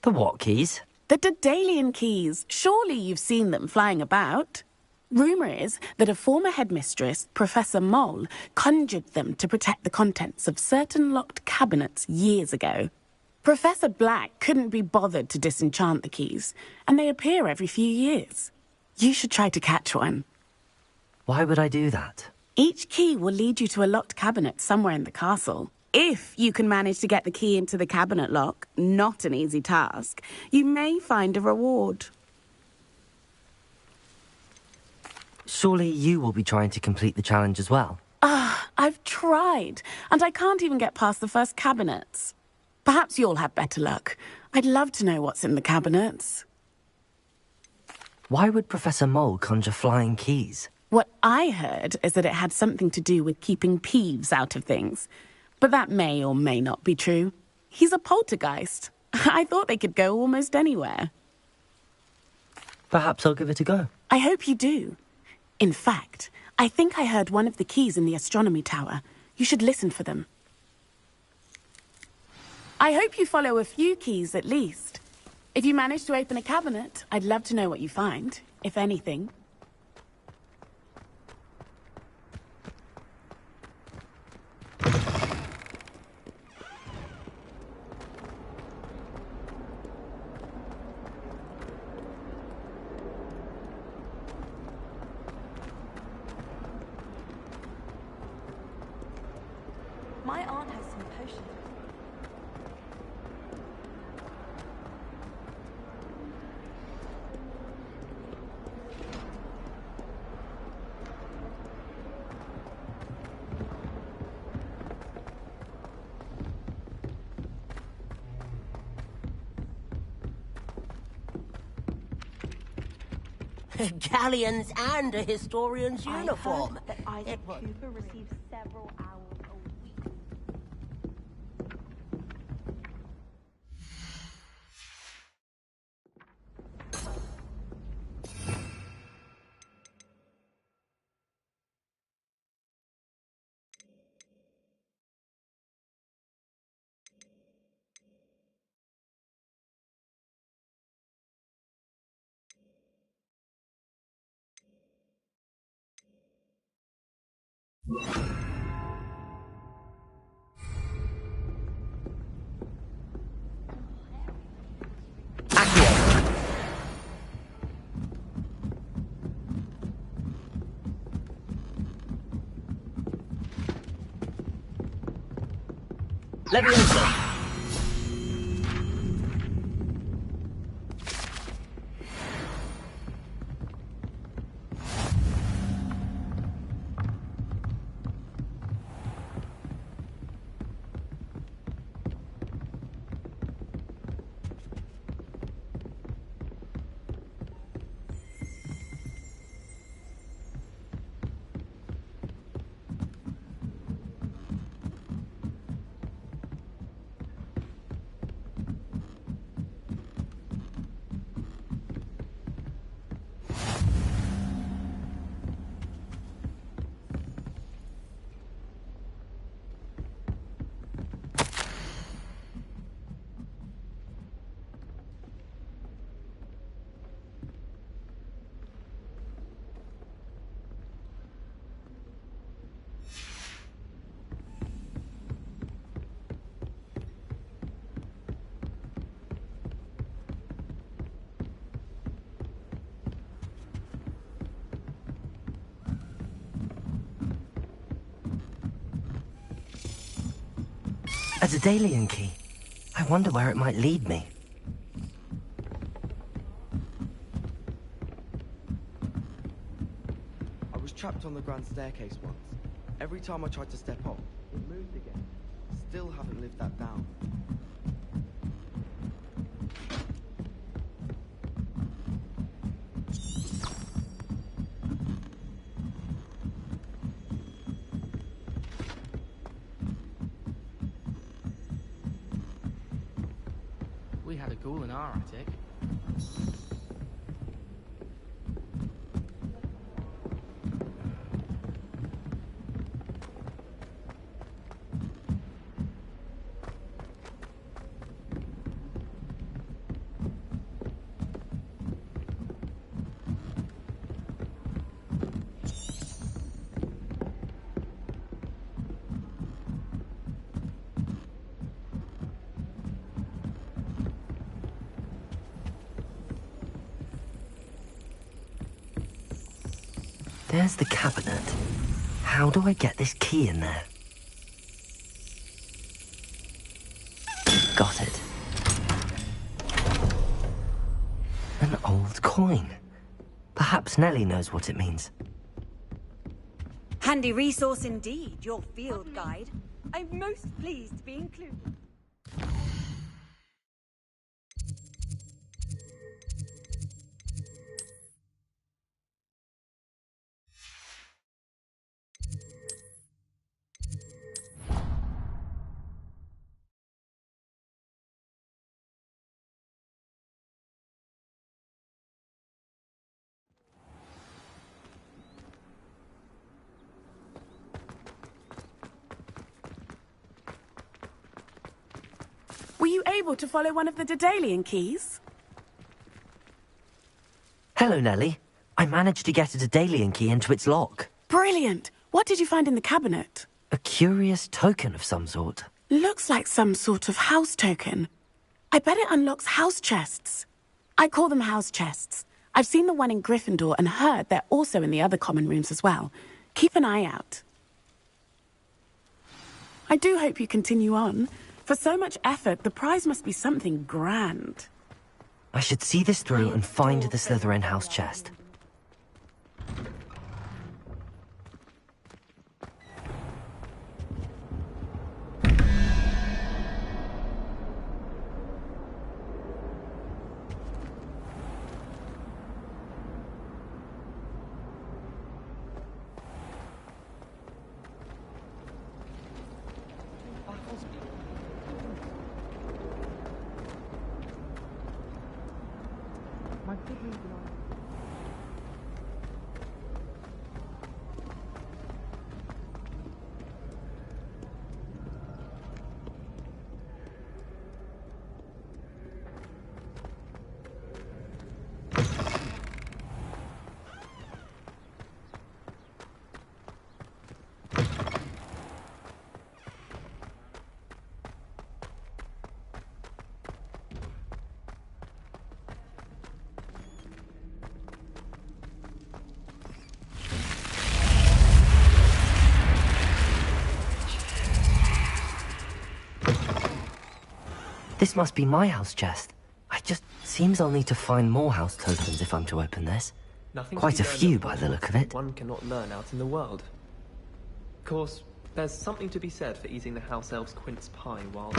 The what keys? The Daedalian keys. Surely you've seen them flying about. Rumour is that a former headmistress, Professor Mole, conjured them to protect the contents of certain locked cabinets years ago. Professor Black couldn't be bothered to disenchant the keys, and they appear every few years. You should try to catch one. Why would I do that? Each key will lead you to a locked cabinet somewhere in the castle. If you can manage to get the key into the cabinet lock, not an easy task, you may find a reward. Surely you will be trying to complete the challenge as well? I've tried, and I can't even get past the first cabinets. Perhaps you'll have better luck. I'd love to know what's in the cabinets. Why would Professor Mole conjure flying keys? What I heard is that it had something to do with keeping Peeves out of things. But that may or may not be true. He's a poltergeist. I thought they could go almost anywhere. Perhaps I'll give it a go. I hope you do. In fact, I think I heard one of the keys in the astronomy tower. You should listen for them. I hope you follow a few keys at least. If you manage to open a cabinet, I'd love to know what you find, if anything. My aunt has some potions. Galleons and a historian's uniform. That Isaac Cooper receives several hours a week. Leviosa! A Daedalian key. I wonder where it might lead me. I was trapped on the grand staircase once. Every time I tried to step off, it moved again. Still haven't lived that down. We had a ghoul in our attic. There's the cabinet. How do I get this key in there? Got it. An old coin. Perhaps Nellie knows what it means. Handy resource indeed, your field guide. I'm most pleased to be included. Were you able to follow one of the Daedalian keys? Hello, Nellie. I managed to get a Daedalian key into its lock. Brilliant! What did you find in the cabinet? A curious token of some sort. Looks like some sort of house token. I bet it unlocks house chests. I call them house chests. I've seen the one in Gryffindor and heard they're also in the other common rooms as well. Keep an eye out. I do hope you continue on. For so much effort, the prize must be something grand. I should see this through and find the Slytherin house chest. This must be my house chest. Seems I'll need to find more house tokens if I'm to open this. Quite a few by the look of it. One cannot learn out in the world. Of course, there's something to be said for eating the house elf's quince pie while...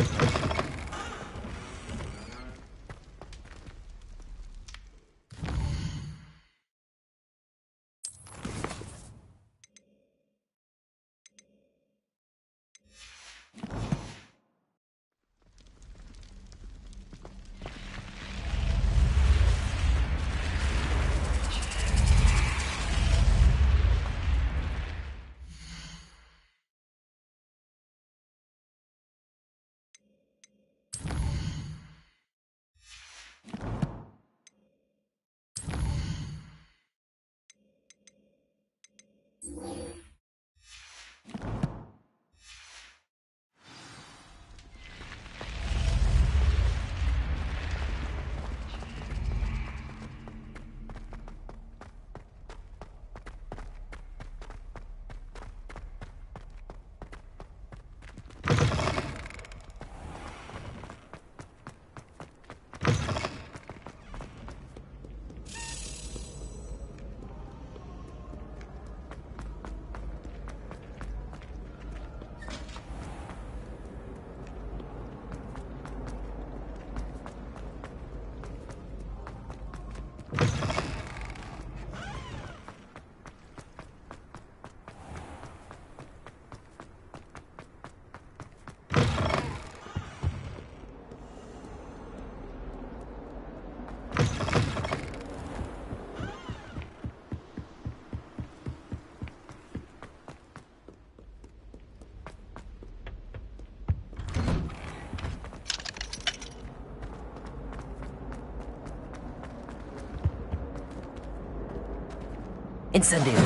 Incendio.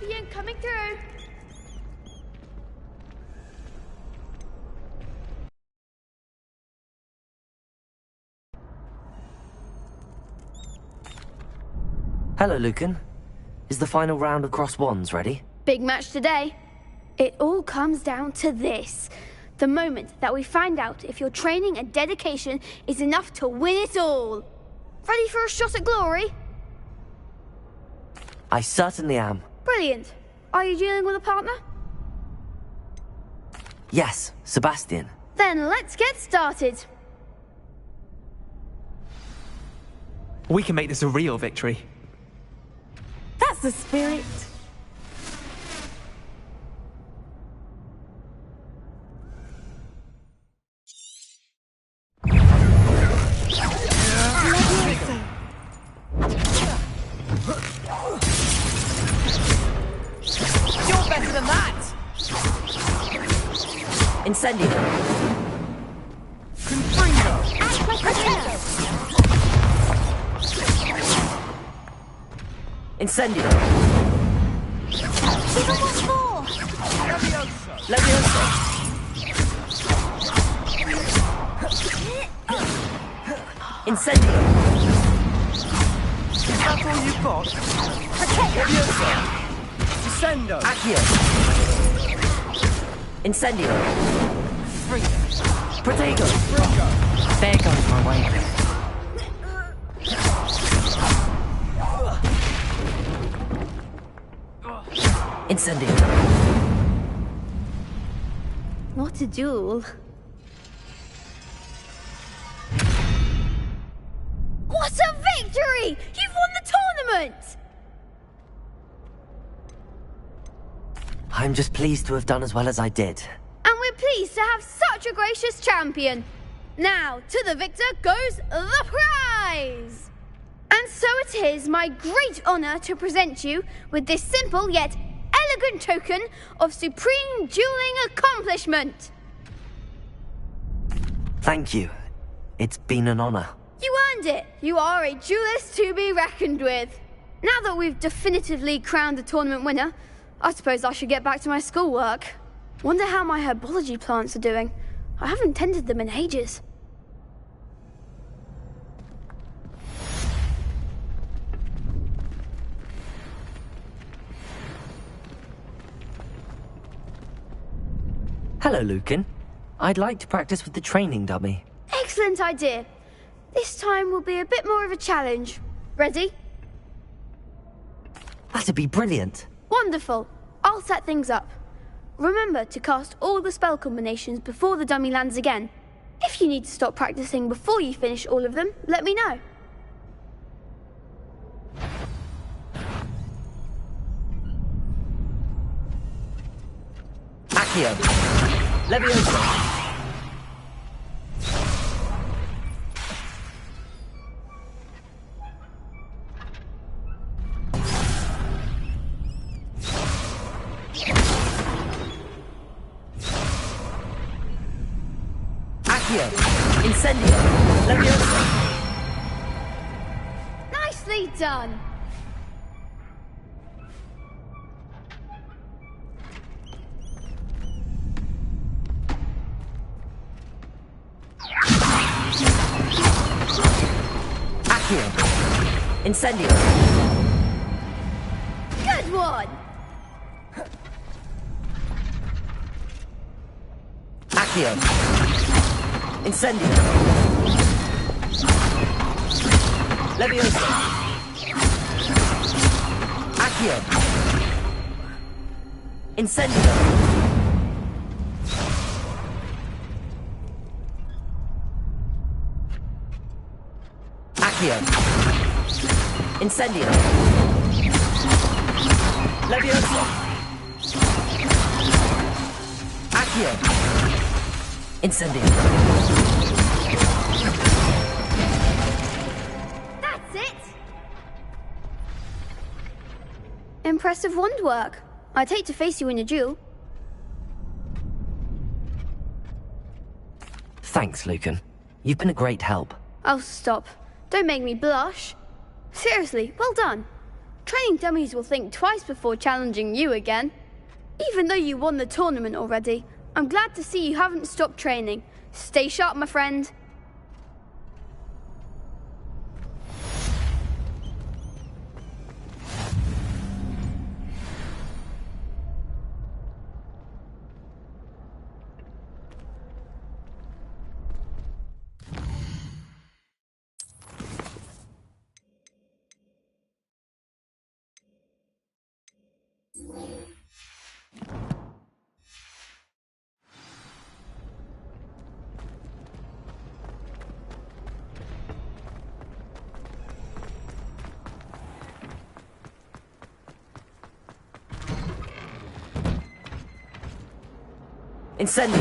champion coming through. Hello, Lucan. Is the final round of Cross Wands ready? Big match today. It all comes down to this. The moment that we find out if your training and dedication is enough to win it all. Ready for a shot at glory? I certainly am. Brilliant. Are you dealing with a partner? Yes, Sebastian. Then let's get started. We can make this a real victory. That's the spirit. You're better than that! Incendio. Incendio. Even what's more? Leviosa. Incendio. Is that all you've got? Leviosa. Descendo! Accio. Incendio. Protego. There goes my way. Incendio. What a duel. What a victory! You've won the tournament! I'm just pleased to have done as well as I did. And we're pleased to have such a gracious champion. Now, to the victor goes the prize! And so it is my great honour to present you with this simple yet elegant token of supreme dueling accomplishment. Thank you. It's been an honour. You earned it. You are a duelist to be reckoned with. Now that we've definitively crowned the tournament winner, I suppose I should get back to my schoolwork. Wonder how my herbology plants are doing. I haven't tended them in ages. Hello, Lucan. I'd like to practice with the training dummy. Excellent idea. This time will be a bit more of a challenge. Ready? That'd be brilliant. Wonderful. I'll set things up. Remember to cast all the spell combinations before the dummy lands again. If you need to stop practicing before you finish all of them, let me know. Accio. Leviosa. Accio. Incendio. Leviosa. Nicely done. Accio. Incendio. Good one. Accio. Incendio. Leviosa. Accio. Incendio. Accio. Incendio. Leviosa. Accio. Incendio. That's it. Impressive wand work. I'd hate to face you in a duel. Thanks, Lucan. You've been a great help. Oh, stop. Don't make me blush. Seriously, well done. Training dummies will think twice before challenging you again. Even though you won the tournament already, I'm glad to see you haven't stopped training. Stay sharp, my friend. Incendio!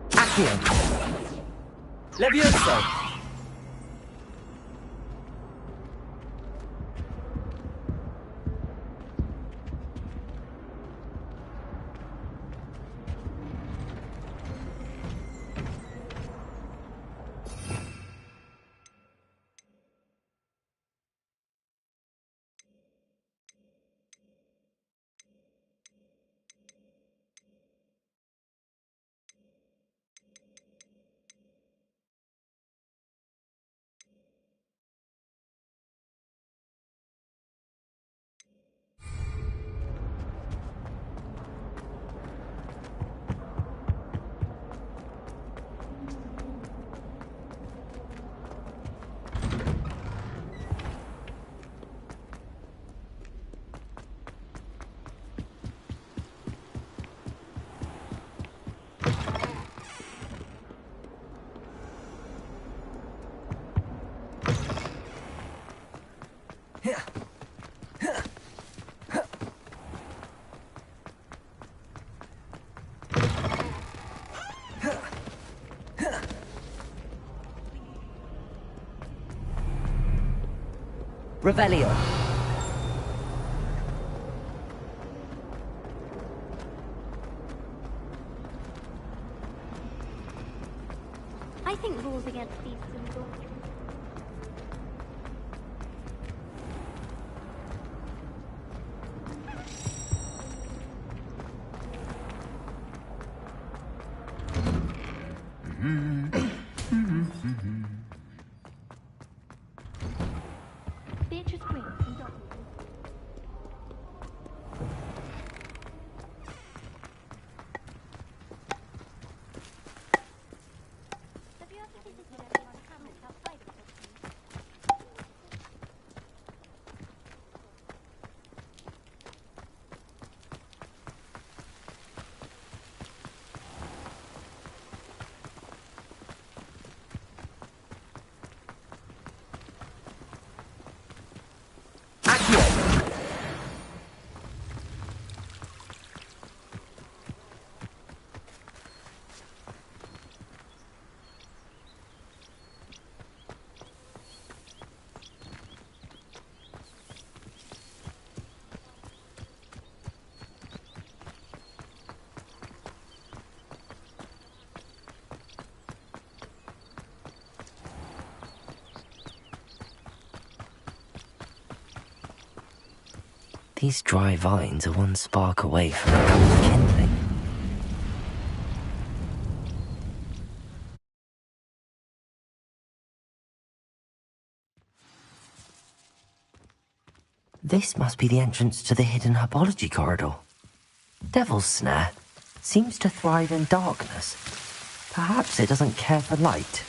Accio! Levioso! Revelio. I think rules against these are illegal. Beatrice Green, conductor. Have you ever visited anyone hamlets outside of Portkey? These dry vines are one spark away from becoming kindling. This must be the entrance to the hidden herbology corridor. Devil's Snare seems to thrive in darkness. Perhaps it doesn't care for light.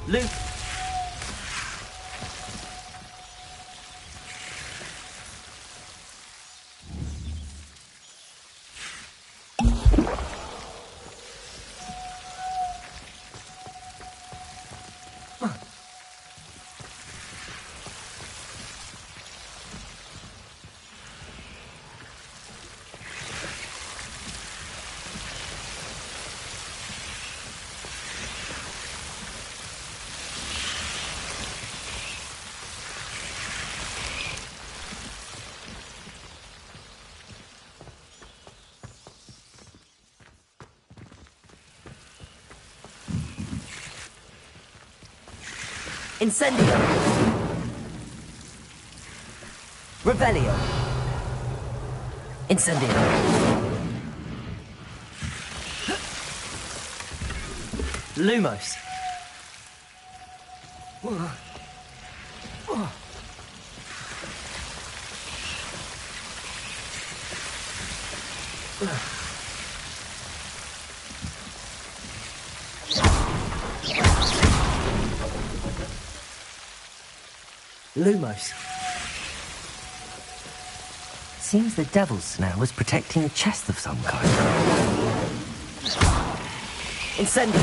Luke! Incendio! Revelio! Incendio! Lumos! Lumos. Seems the devil's snare was protecting a chest of some kind. Incendio!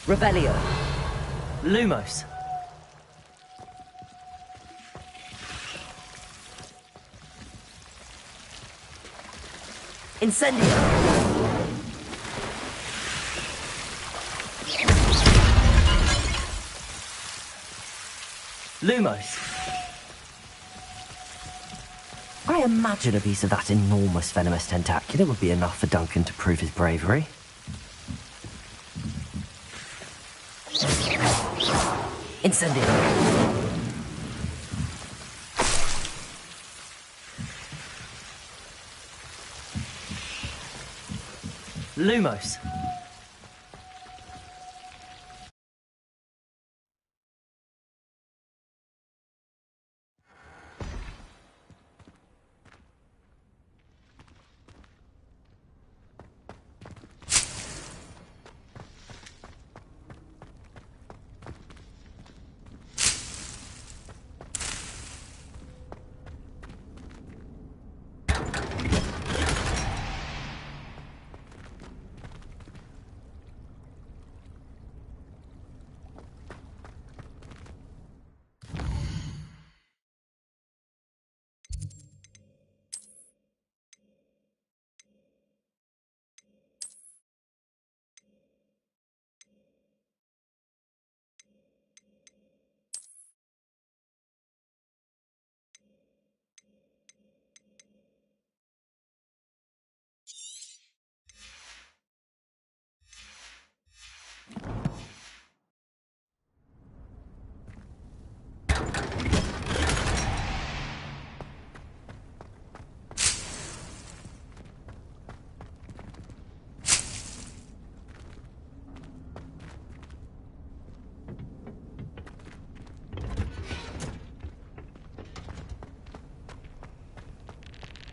Revelio. Lumos. Incendio! Lumos. I imagine a piece of that enormous venomous tentacular would be enough for Duncan to prove his bravery. Incendio! Lumos.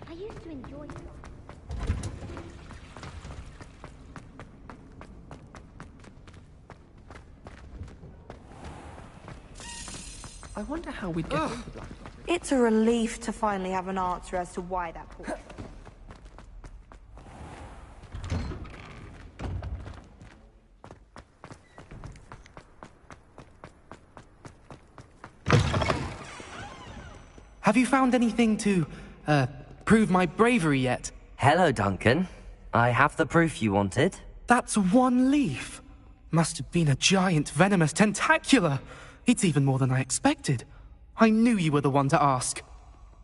I used to enjoy it. I wonder how we'd get into Black. It's a relief to finally have an answer as to why that portrait. Have you found anything to, prove my bravery yet? Hello, Duncan. I have the proof you wanted. That's one leaf. Must have been a giant venomous tentacula. It's even more than I expected. I knew you were the one to ask.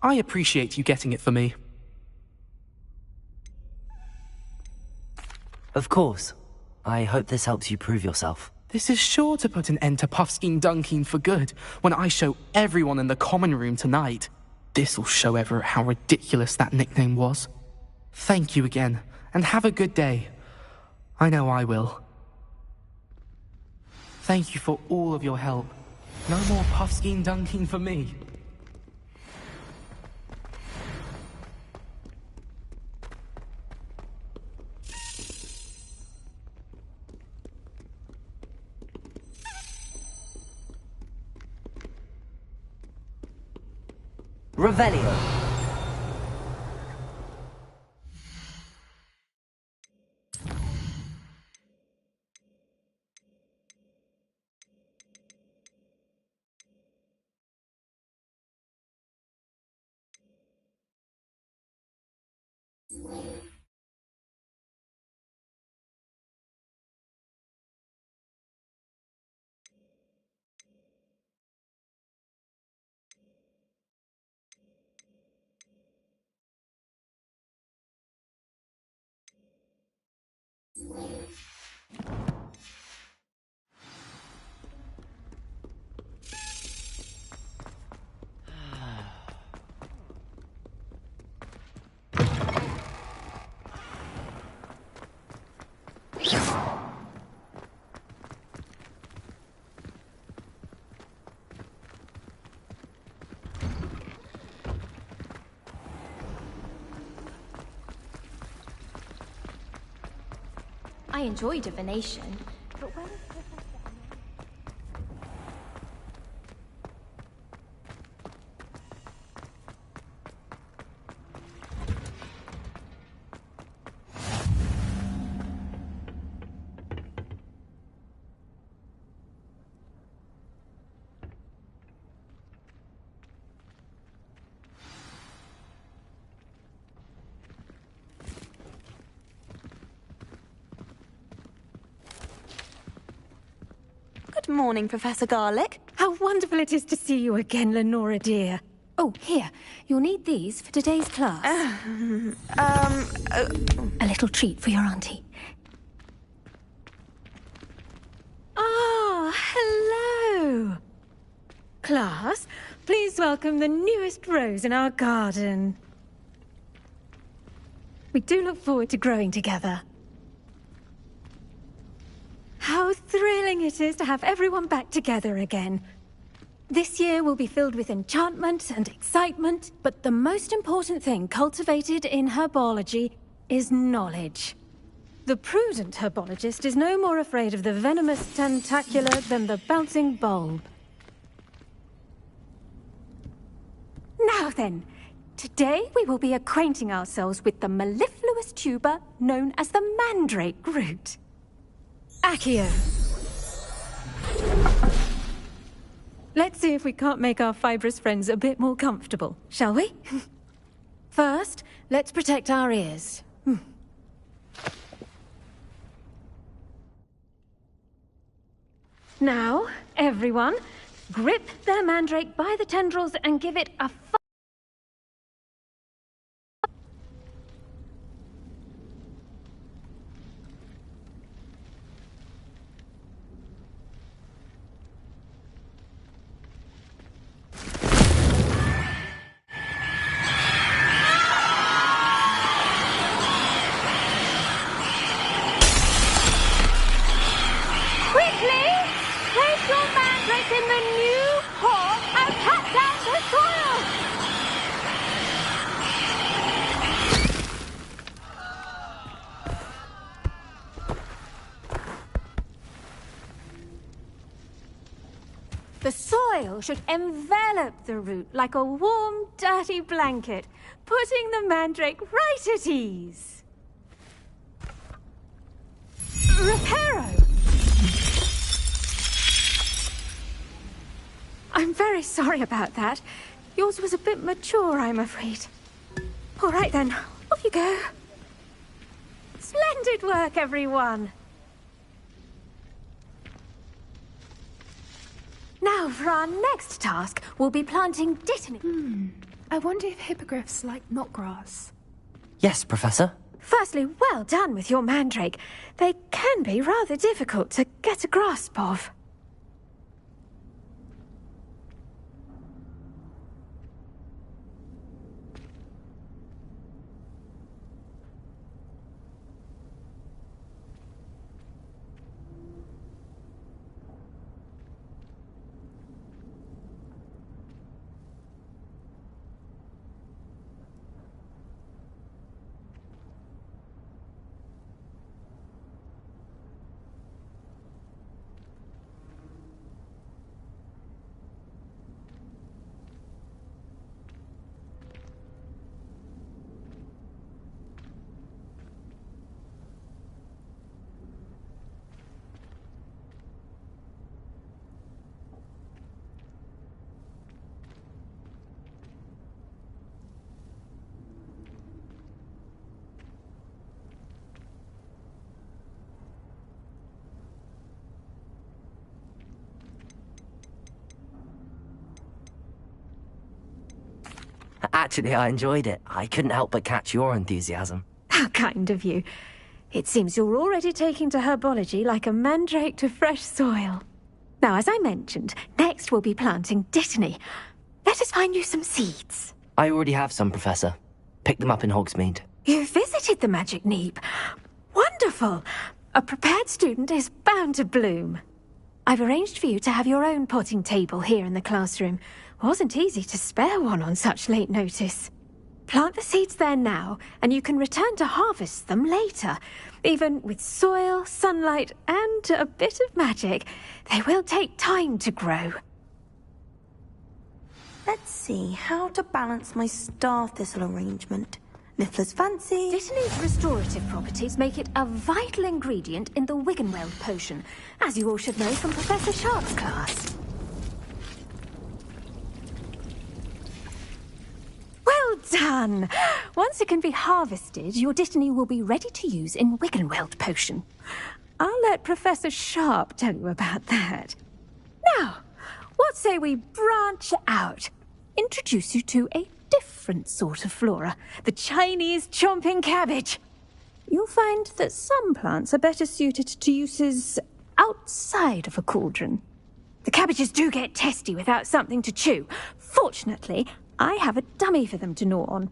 I appreciate you getting it for me. Of course. I hope this helps you prove yourself. This is sure to put an end to Puffskein Dunkin for good when I show everyone in the common room tonight. This'll show Everett how ridiculous that nickname was. Thank you again, and have a good day. I know I will. Thank you for all of your help. No more Puffskein Dunkin for me. Revelio. enjoy divination, but where is Professor Good morning, Professor Garlick. How wonderful it is to see you again, Lenora dear. Oh, here. You'll need these for today's class. A little treat for your auntie. Ah, hello. Class, please welcome the newest rose in our garden. We do look forward to growing together. How thrilling it is to have everyone back together again. This year will be filled with enchantment and excitement, but the most important thing cultivated in herbology is knowledge. The prudent herbologist is no more afraid of the venomous tentacula than the bouncing bulb. Now then, today we will be acquainting ourselves with the mellifluous tuber known as the mandrake root. Accio. Let's see if we can't make our fibrous friends a bit more comfortable, shall we? First, let's protect our ears. Now, everyone, grip their mandrake by the tendrils and give it a The soil should envelop the root like a warm, dirty blanket, putting the mandrake right at ease. Reparo! I'm very sorry about that. Yours was a bit mature, I'm afraid. All right then, off you go. Splendid work, everyone! Now, for our next task, we'll be planting dittany. I wonder if hippogriffs like knotgrass. Yes, Professor. Firstly, well done with your mandrake. They can be rather difficult to get a grasp of. Actually, I enjoyed it. I couldn't help but catch your enthusiasm. How kind of you. It seems you're already taking to herbology like a mandrake to fresh soil. Now, as I mentioned, next we'll be planting dittany. Let us find you some seeds. I already have some, Professor. Picked them up in Hogsmeade. You visited the Magic Neep. Wonderful! A prepared student is bound to bloom. I've arranged for you to have your own potting table here in the classroom. Wasn't easy to spare one on such late notice. Plant the seeds there now, and you can return to harvest them later. Even with soil, sunlight, and a bit of magic, they will take time to grow. Let's see how to balance my star thistle arrangement. Niffler's fancy. Dittany's restorative properties make it a vital ingredient in the Wiggenweld potion, as you all should know from Professor Sharp's class. Well done! Once it can be harvested, your Dittany will be ready to use in Wiggenweld potion. I'll let Professor Sharp tell you about that. Now, what say we branch out? Introduce you to a different sort of flora, the Chinese chomping cabbage. You'll find that some plants are better suited to uses outside of a cauldron. The cabbages do get testy without something to chew. Fortunately, I have a dummy for them to gnaw on.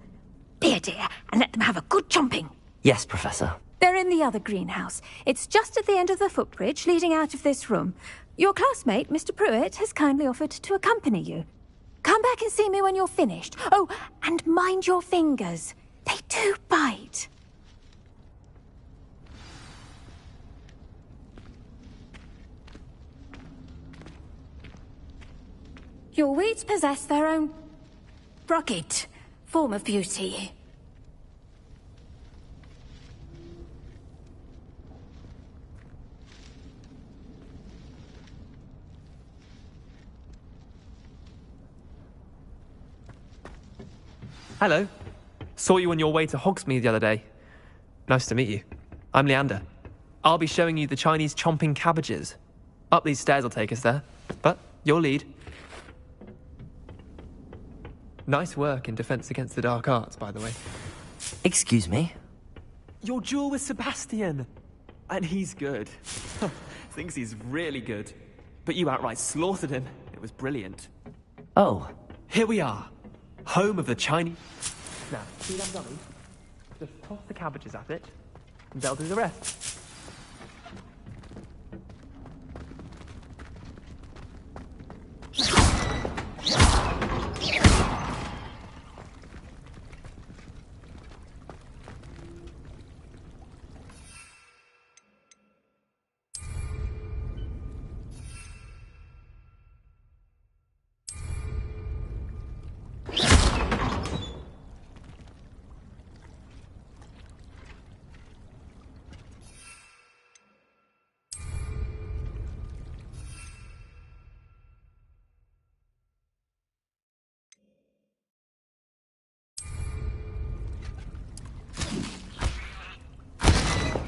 Be a dear and let them have a good chomping. Yes, Professor. They're in the other greenhouse. It's just at the end of the footbridge leading out of this room. Your classmate, Mr. Pruitt, has kindly offered to accompany you. Come back and see me when you're finished. Oh, and mind your fingers. They do bite. Your weeds possess their own rugged form of beauty. Hello. Saw you on your way to Hogsmeade the other day. Nice to meet you. I'm Leander. I'll be showing you the Chinese chomping cabbages. Up these stairs will take us there, but your lead. Nice work in Defense Against the Dark Arts, by the way. Excuse me? Your duel with Sebastian. And he's good. Thinks he's really good. But you outright slaughtered him. It was brilliant. Oh. Here we are. Home of the Chinese... Now, see that dummy? Just toss the cabbages at it, and they'll do the rest.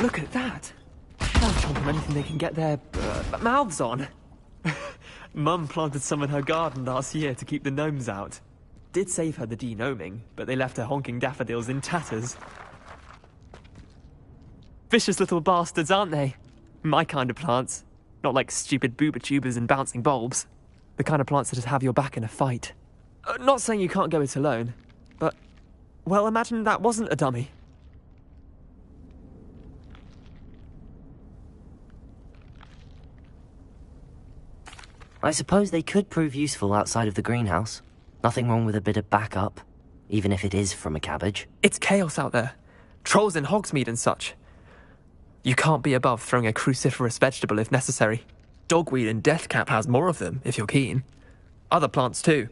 Look at that! They'll chomp on anything they can get their mouths on. Mum planted some in her garden last year to keep the gnomes out. Did save her the de-gnoming, but they left her honking daffodils in tatters. Vicious little bastards, aren't they? My kind of plants. Not like stupid booba tubers and bouncing bulbs. The kind of plants that'd have your back in a fight. Not saying you can't go it alone, but... well, imagine that wasn't a dummy. I suppose they could prove useful outside of the greenhouse. Nothing wrong with a bit of backup, even if it is from a cabbage. It's chaos out there. Trolls in Hogsmeade and such. You can't be above throwing a cruciferous vegetable if necessary. Dogweed and deathcap has more of them, if you're keen. Other plants too.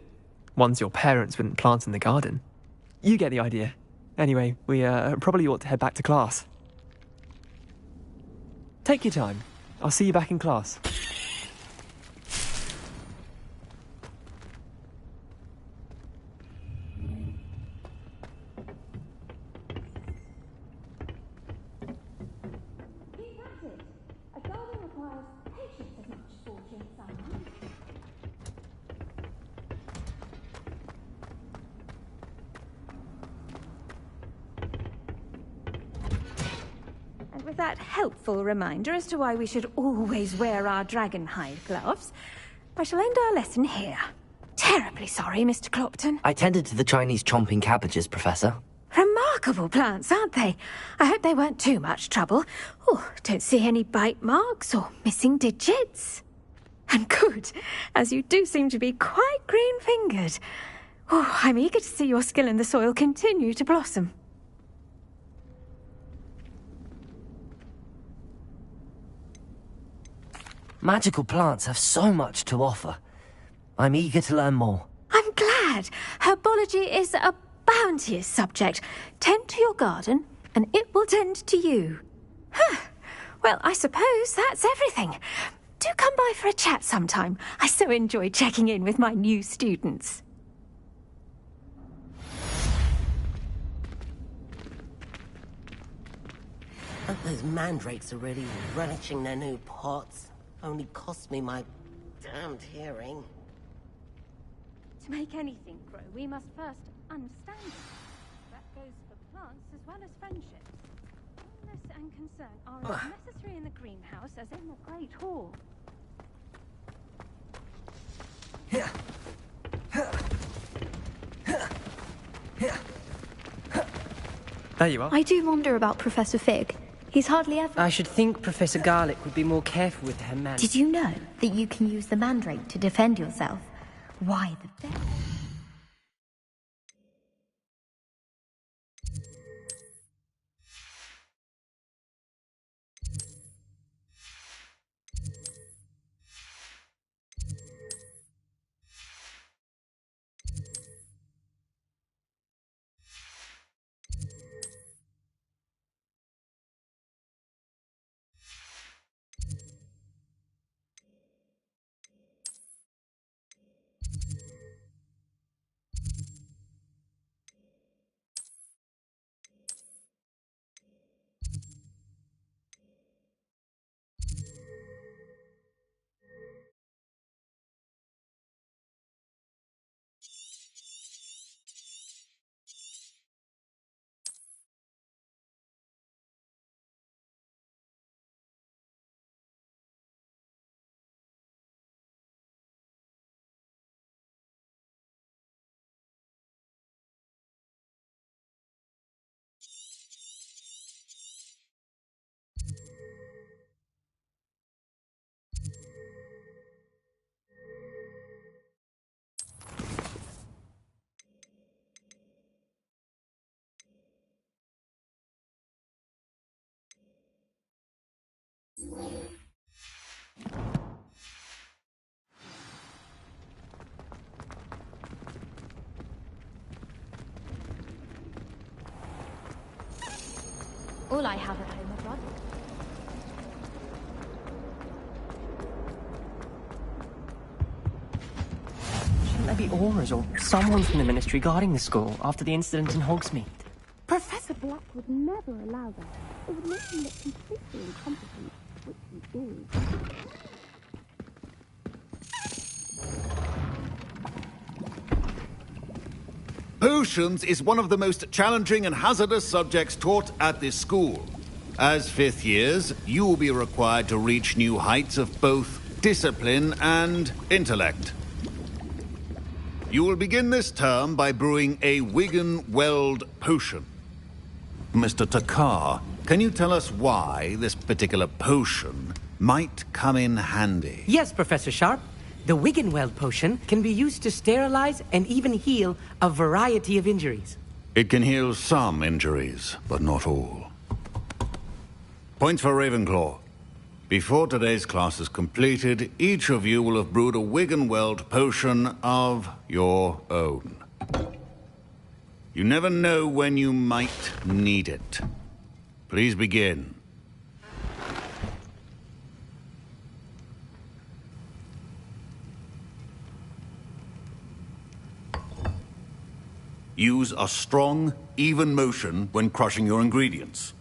Ones your parents wouldn't plant in the garden. You get the idea. Anyway, we probably ought to head back to class. Take your time. I'll see you back in class. That helpful reminder as to why we should always wear our dragonhide gloves, I shall end our lesson here. Terribly sorry, Mr. Clopton. I tended to the Chinese chomping cabbages, Professor. Remarkable plants, aren't they? I hope they weren't too much trouble. Oh, don't see any bite marks or missing digits. And good, as you do seem to be quite green-fingered. Oh, I'm eager to see your skill in the soil continue to blossom. Magical plants have so much to offer. I'm eager to learn more. I'm glad. Herbology is a bounteous subject. Tend to your garden, and it will tend to you. Huh. Well, I suppose that's everything. Do come by for a chat sometime. I so enjoy checking in with my new students. Those mandrakes are really relishing their new pots. Only cost me my damned hearing. To make anything grow, we must first understand it. That goes for plants as well as friendships. Kindness and concern are as necessary in the greenhouse as in the Great Hall. There you are. I do wonder about Professor Fig. He's hardly ever... I should think Professor Garlick would be more careful with her man. Did you know that you can use the mandrake to defend yourself? Why the devil? All I have at home are brothers. Shouldn't there be auras or someone from the Ministry guarding the school after the incident in Hogsmeade? Professor Black would never allow that. It would make him look completely incompetent, which he is. Potions is one of the most challenging and hazardous subjects taught at this school. As fifth years, you will be required to reach new heights of both discipline and intellect. You will begin this term by brewing a Wiggen-Weld potion. Mr. Takar, can you tell us why this particular potion might come in handy? Yes, Professor Sharp. The Wiggen-Weld potion can be used to sterilize and even heal a variety of injuries. It can heal some injuries, but not all. Points for Ravenclaw. Before today's class is completed, each of you will have brewed a Wiggen-Weld potion of your own. You never know when you might need it. Please begin. Use a strong, even motion when crushing your ingredients.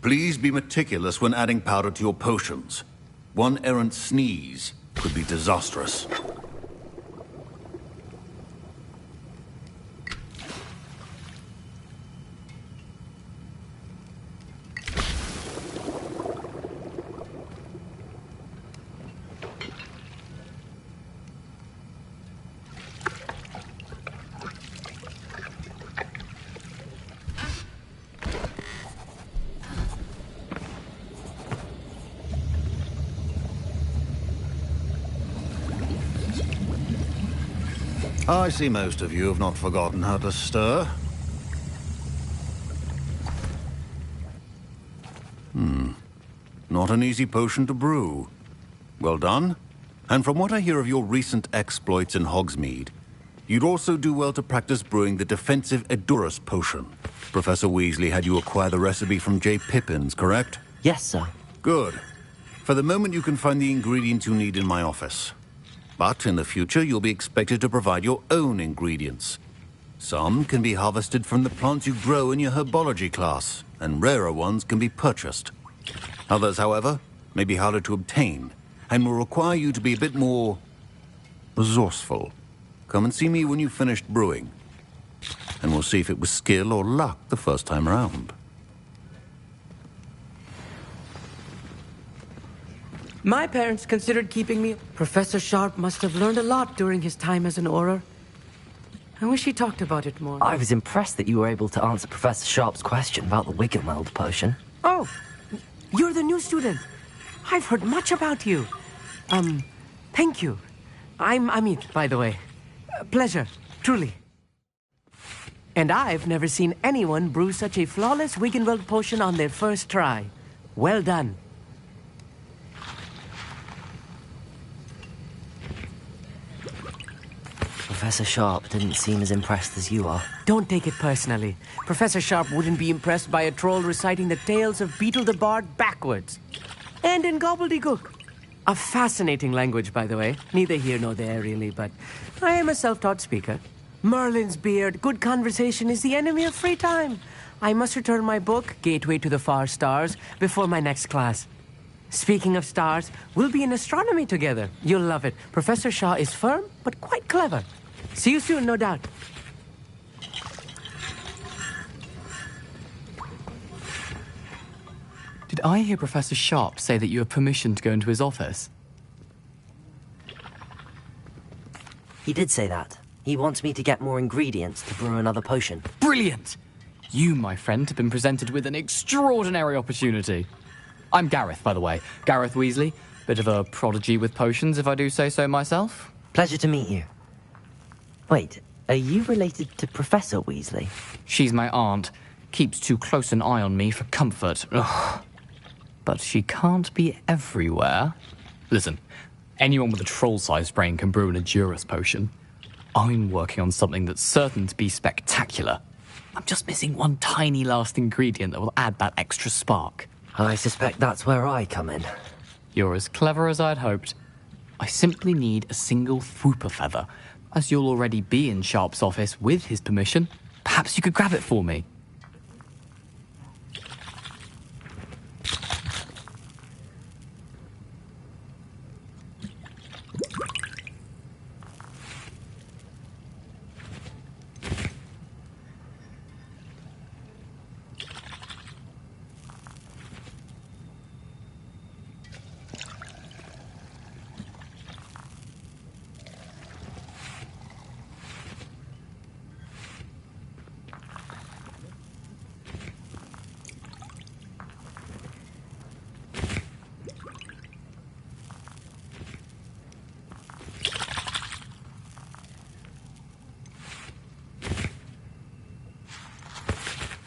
Please be meticulous when adding powder to your potions. One errant sneeze could be disastrous. I see most of you have not forgotten how to stir. Not an easy potion to brew. Well done. And from what I hear of your recent exploits in Hogsmeade, you'd also do well to practice brewing the defensive Edurus potion. Professor Weasley had you acquire the recipe from J. Pippin's, correct? Yes, sir. Good. For the moment, you can find the ingredients you need in my office. But in the future, you'll be expected to provide your own ingredients. Some can be harvested from the plants you grow in your herbology class, and rarer ones can be purchased. Others, however, may be harder to obtain, and will require you to be a bit more resourceful. Come and see me when you've finished brewing, and we'll see if it was skill or luck the first time around. My parents considered keeping me. Professor Sharp must have learned a lot during his time as an Auror. I wish he talked about it more. I was impressed that you were able to answer Professor Sharp's question about the Wiggenweld potion. Oh, you're the new student. I've heard much about you. Thank you. I'm Amit, by the way. Pleasure, truly. And I've never seen anyone brew such a flawless Wiggenweld potion on their first try. Well done. Professor Sharp didn't seem as impressed as you are. Don't take it personally. Professor Sharp wouldn't be impressed by a troll reciting the tales of Beetle the Bard backwards. And in gobbledygook. A fascinating language, by the way. Neither here nor there, really, but I am a self-taught speaker. Merlin's beard, good conversation is the enemy of free time. I must return my book, Gateway to the Far Stars, before my next class. Speaking of stars, we'll be in astronomy together. You'll love it. Professor Shaw is firm, but quite clever. See you soon, no doubt. Did I hear Professor Sharp say that you have permission to go into his office? He did say that. He wants me to get more ingredients to brew another potion. Brilliant! You, my friend, have been presented with an extraordinary opportunity. I'm Gareth, by the way. Gareth Weasley. Bit of a prodigy with potions, if I do say so myself. Pleasure to meet you. Wait, are you related to Professor Weasley? She's my aunt. Keeps too close an eye on me for comfort. Ugh. But she can't be everywhere. Listen, anyone with a troll-sized brain can brew an Edurus potion. I'm working on something that's certain to be spectacular. I'm just missing one tiny last ingredient that will add that extra spark. I suspect that's where I come in. You're as clever as I'd hoped. I simply need a single Fwooper feather. As you'll already be in Sharp's office with his permission, perhaps you could grab it for me.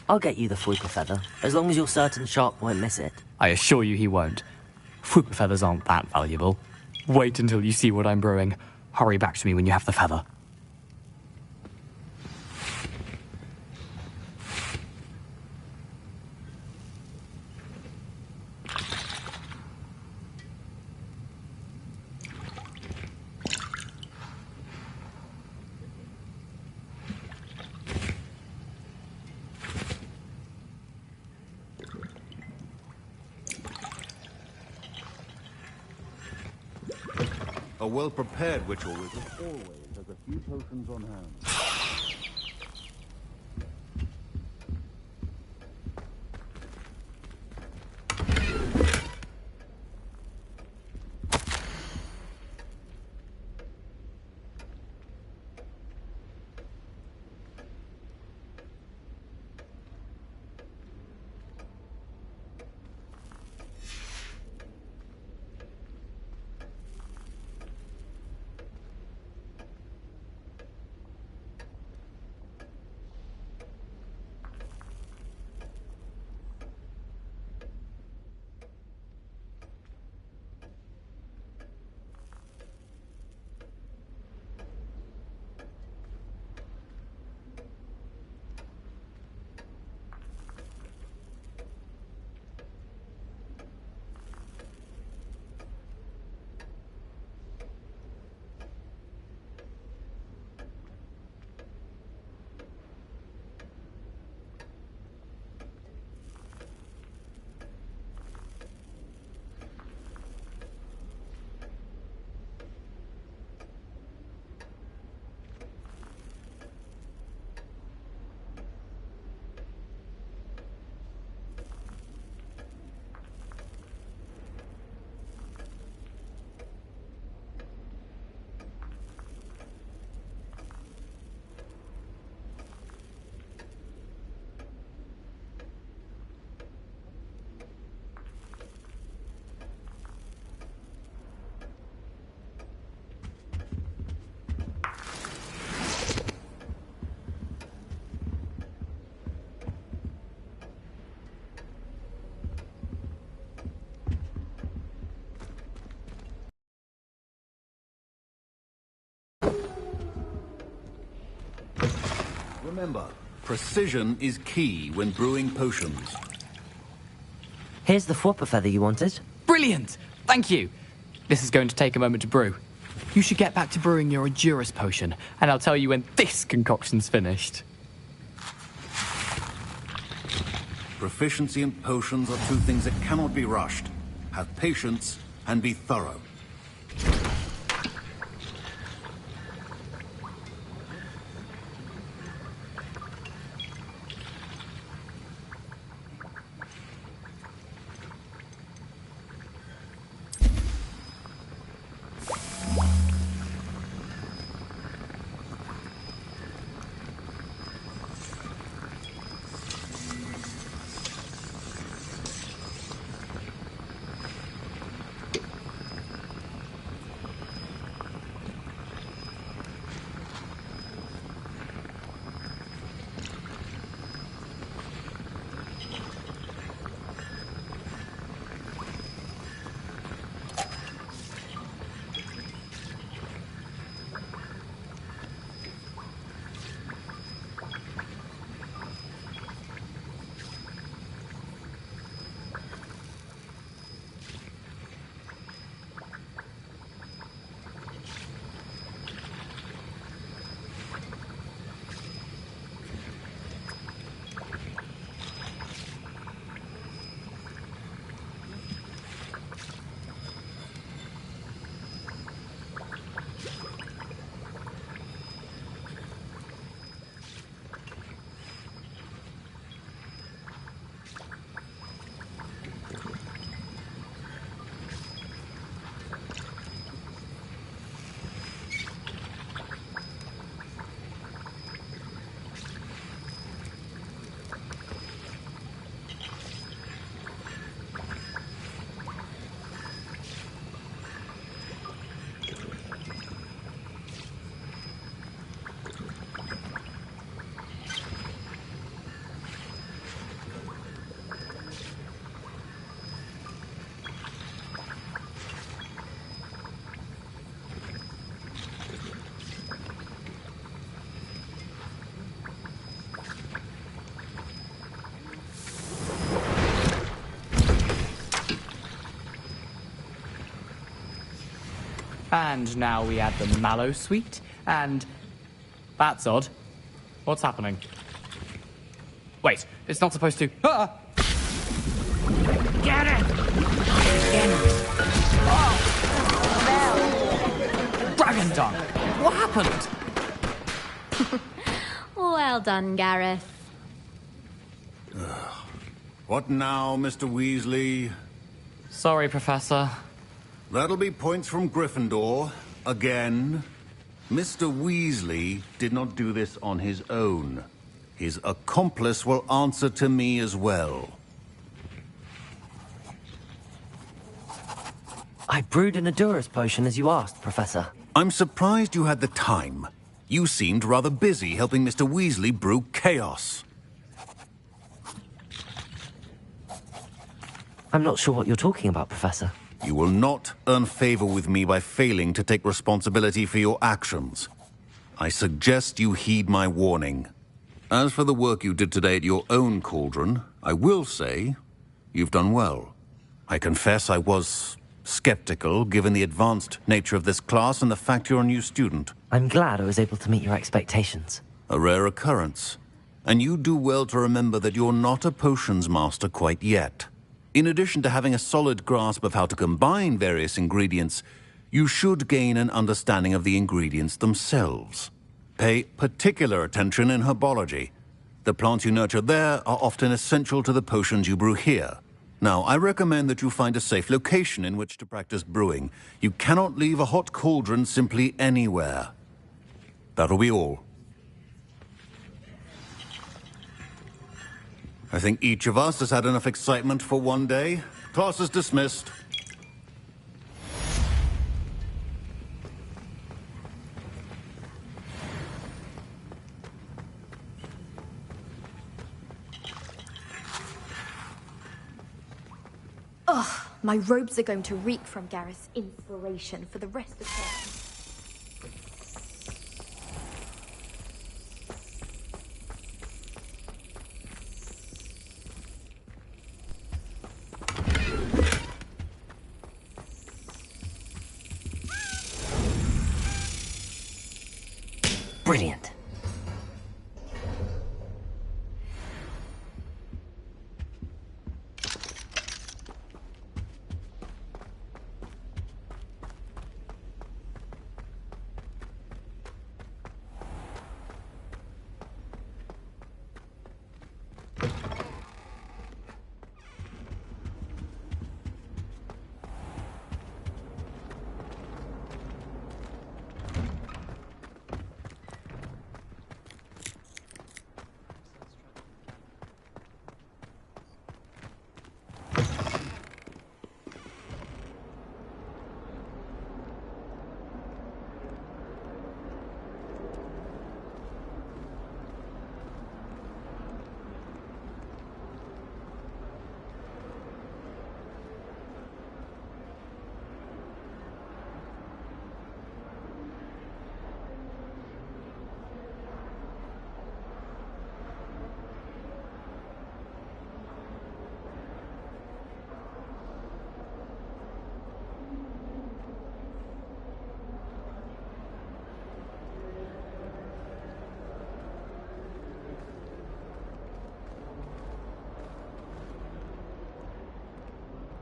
I'll get you the Fwooper feather, as long as you're certain Sharp won't miss it. I assure you he won't. Fwooper feathers aren't that valuable. Wait until you see what I'm brewing. Hurry back to me when you have the feather. A well-prepared witch or wizard always has a few potions on hand. Remember, precision is key when brewing potions. Here's the Fwopper feather you wanted. Brilliant! Thank you! This is going to take a moment to brew. You should get back to brewing your Edurus potion, and I'll tell you when this concoction's finished. Proficiency in potions are two things that cannot be rushed. Have patience and be thorough. And now we add the mallow sweet, and... That's odd. What's happening? Wait, it's not supposed to... Ah! Get it! Dragon Dung! What happened? Well done, Gareth. What now, Mr. Weasley? Sorry, Professor. That'll be points from Gryffindor. Again. Mr. Weasley did not do this on his own. His accomplice will answer to me as well. I brewed an Edurus potion as you asked, Professor. I'm surprised you had the time. You seemed rather busy helping Mr. Weasley brew chaos. I'm not sure what you're talking about, Professor. You will not earn favor with me by failing to take responsibility for your actions. I suggest you heed my warning. As for the work you did today at your own cauldron, I will say you've done well. I confess I was skeptical, given the advanced nature of this class and the fact you're a new student. I'm glad I was able to meet your expectations. A rare occurrence. And you do well to remember that you're not a potions master quite yet. In addition to having a solid grasp of how to combine various ingredients, you should gain an understanding of the ingredients themselves. Pay particular attention in herbology. The plants you nurture there are often essential to the potions you brew here. Now, I recommend that you find a safe location in which to practice brewing. You cannot leave a hot cauldron simply anywhere. That'll be all. I think each of us has had enough excitement for one day. Class is dismissed. Ugh, my robes are going to reek from Gareth's inspiration for the rest of the term. Brilliant.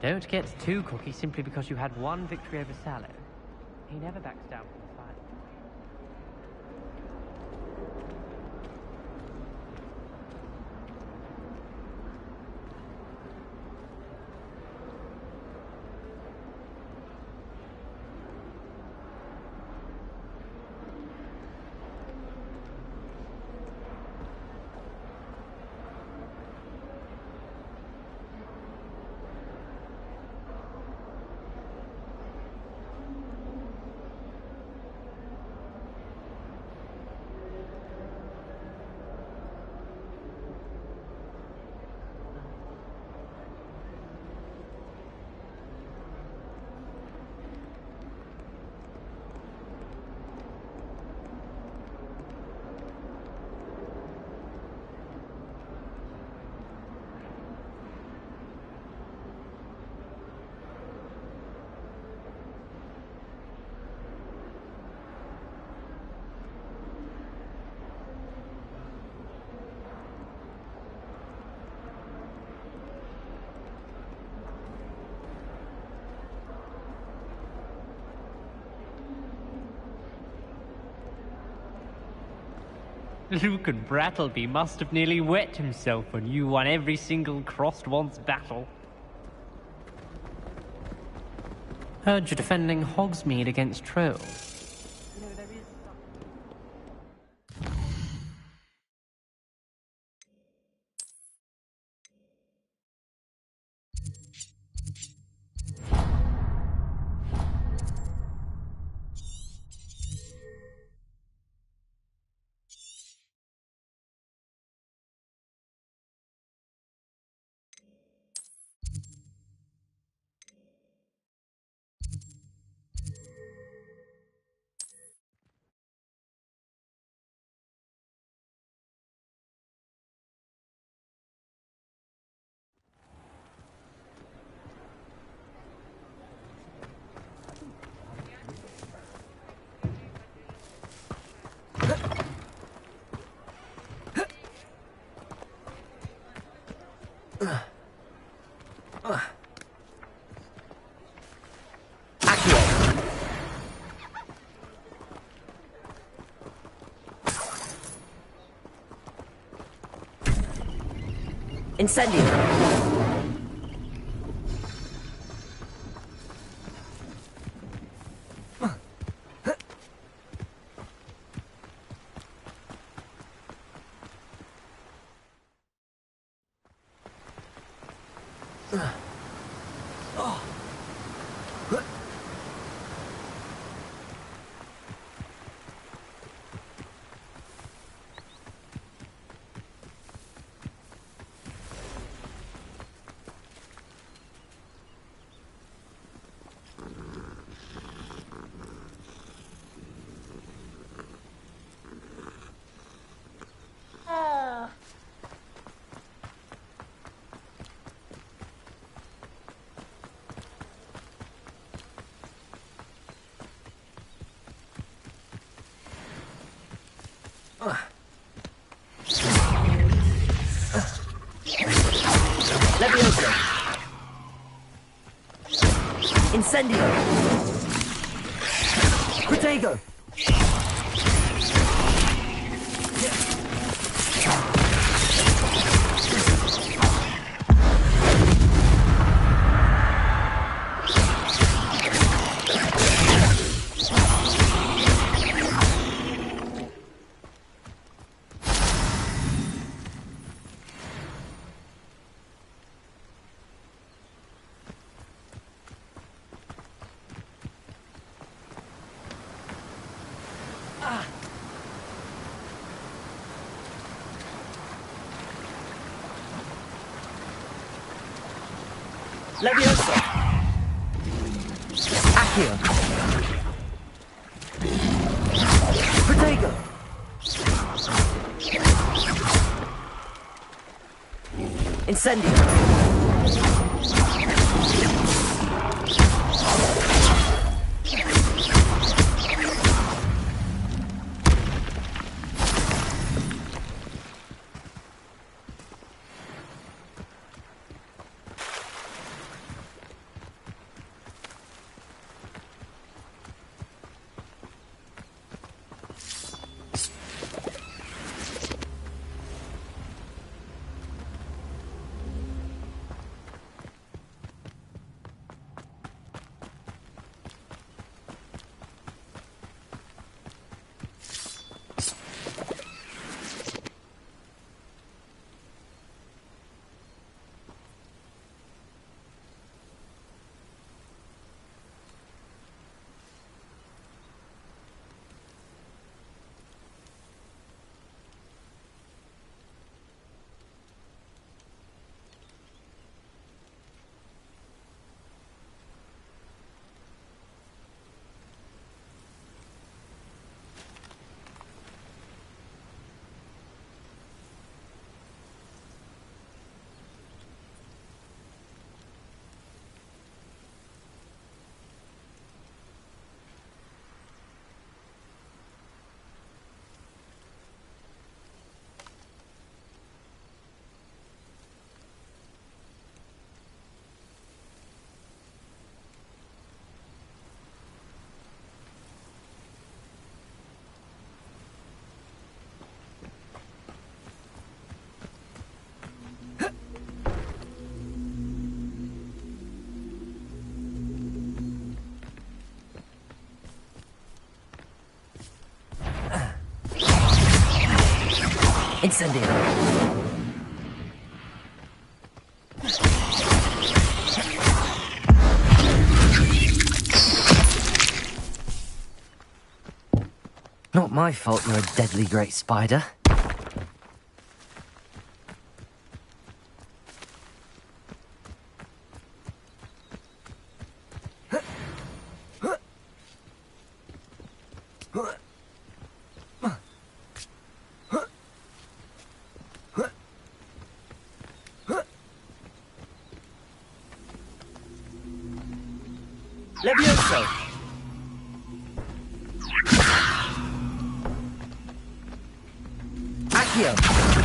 Don't get too cocky simply because you had one victory over Sallow. He never backs down from the fight. Luke and Brattleby must have nearly wet himself when you won every single crossed once battle. Heard you're defending Hogsmeade against trolls. Incendio. Incendio! Protego! Leviosa! Accio! Protego! Incendio! Incendio! Not my fault you're a deadly great spider. Leviosa! Accio!